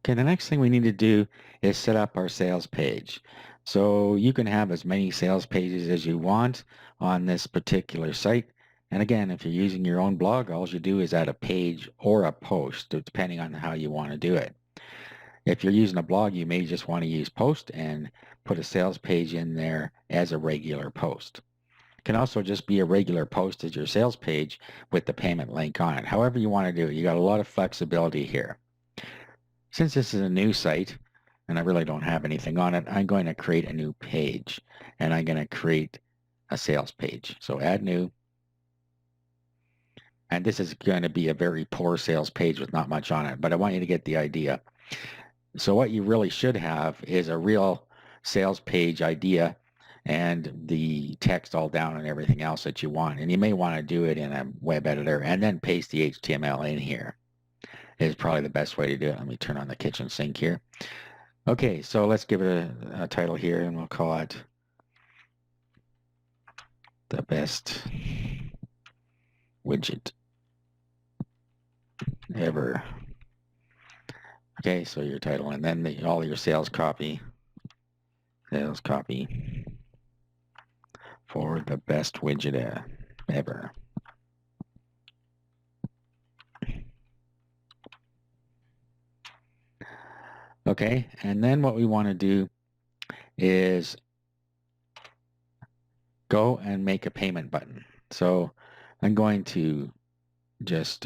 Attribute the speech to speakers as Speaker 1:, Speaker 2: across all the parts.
Speaker 1: Okay, the next thing we need to do is set up our sales page. So you can have as many sales pages as you want on this particular site. And again, if you're using your own blog, all you do is add a page or a post, depending on how you want to do it. If you're using a blog, you may just want to use post and put a sales page in there as a regular post. It can also just be a regular post as your sales page with the payment link on it. However you want to do it, you got a lot of flexibility here. Since this is a new site and I really don't have anything on it, I'm going to create a new page and I'm going to create a sales page. So add new, and this is going to be a very poor sales page with not much on it, but I want you to get the idea. So what you really should have is a real sales page idea and the text all down and everything else that you want. And you may want to do it in a web editor and then paste the HTML in here is probably the best way to do it. Let me turn on the kitchen sink here. Okay, so let's give it a title here and we'll call it the best widget ever. Okay, so your title and then all your sales copy for the best widget ever. Okay, and then what we want to do is go and make a payment button. So I'm going to just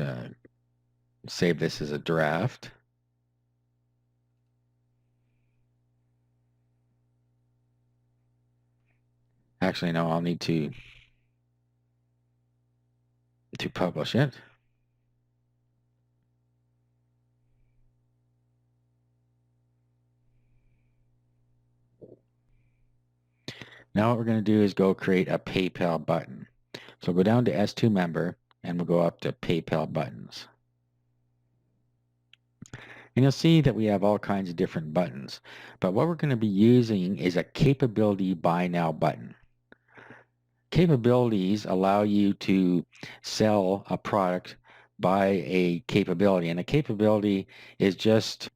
Speaker 1: save this as a draft. Actually, no, I'll need to publish it. Now what we're going to do is go create a PayPal button. So go down to S2 member and we'll go up to PayPal buttons. And you'll see that we have all kinds of different buttons. But what we're going to be using is a capability buy now button. Capabilities allow you to sell a product by a capability. And a capability is just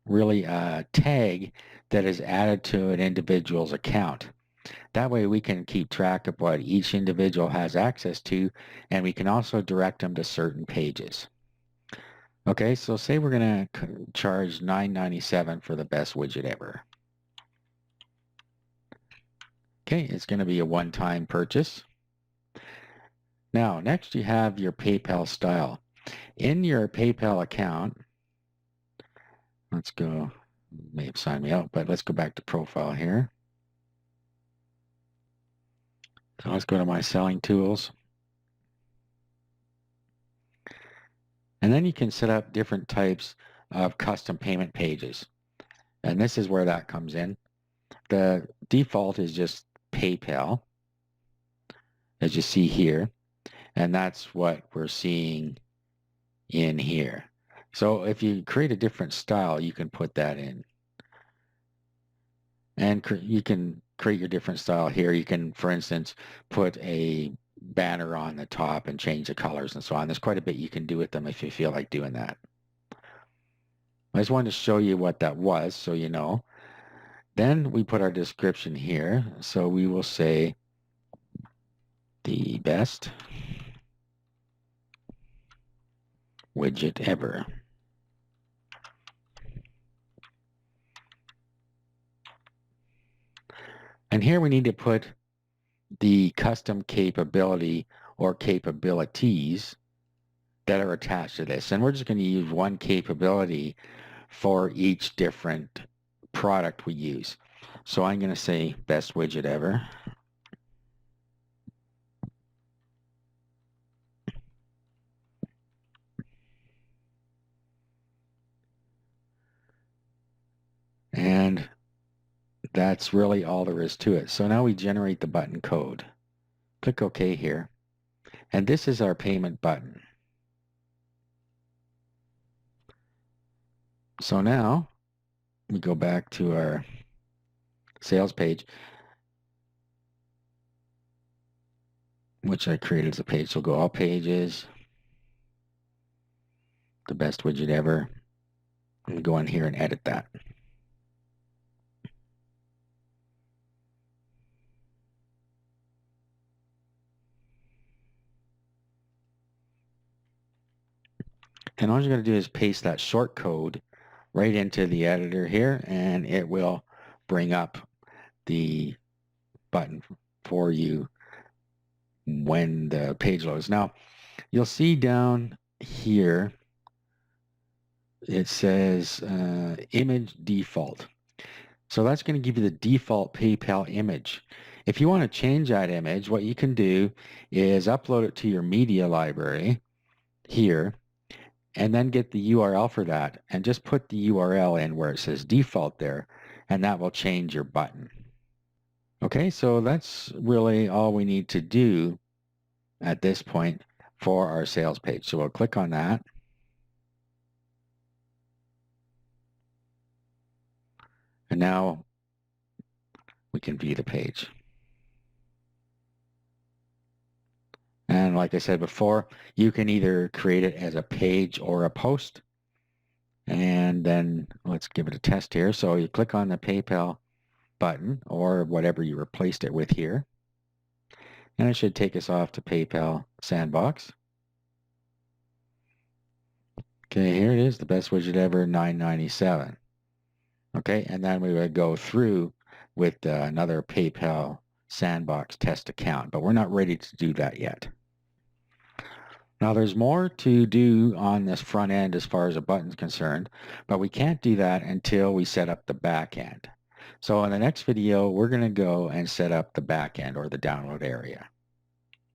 Speaker 1: really a tag that is added to an individual's account. That way we can keep track of what each individual has access to, and we can also direct them to certain pages. Okay, so say we're going to charge $9.97 for the best widget ever. Okay, it's going to be a one-time purchase. Now, next you have your PayPal style. In your PayPal account, let's go, may have signed me out, but let's go back to profile here. So let's go to my selling tools. And then you can set up different types of custom payment pages. And this is where that comes in. The default is just PayPal, as you see here. And that's what we're seeing in here. So if you create a different style, you can put that in. And you can create your different style here. You can, for instance, put a banner on the top and change the colors and so on. There's quite a bit you can do with them if you feel like doing that. I just wanted to show you what that was so you know. Then we put our description here. So we will say the best widget ever. And here we need to put the custom capability or capabilities that are attached to this. And we're just going to use one capability for each different product we use. So I'm going to say best widget ever. And that's really all there is to it. So now we generate the button code. Click OK here. And this is our payment button. So now we go back to our sales page, which I created as a page. So go all pages, the best widget ever. I'm going to go in here and edit that. And all you're going to do is paste that short code right into the editor here, and it will bring up the button for you when the page loads. Now, you'll see down here, it says image default. So that's going to give you the default PayPal image. If you want to change that image, what you can do is upload it to your media library here, and then get the URL for that, and just put the URL in where it says default there, and that will change your button. Okay, so that's really all we need to do at this point for our sales page. So we'll click on that. And now we can view the page. And like I said before, you can either create it as a page or a post. And then let's give it a test here. So you click on the PayPal button or whatever you replaced it with here. And it should take us off to PayPal Sandbox. Okay, here it is, the best widget ever, $9.97. Okay, and then we would go through with another PayPal Sandbox test account, but we're not ready to do that yet. Now there's more to do on this front end as far as a button's concerned, but we can't do that until we set up the back end. So in the next video, we're going to go and set up the back end or the download area.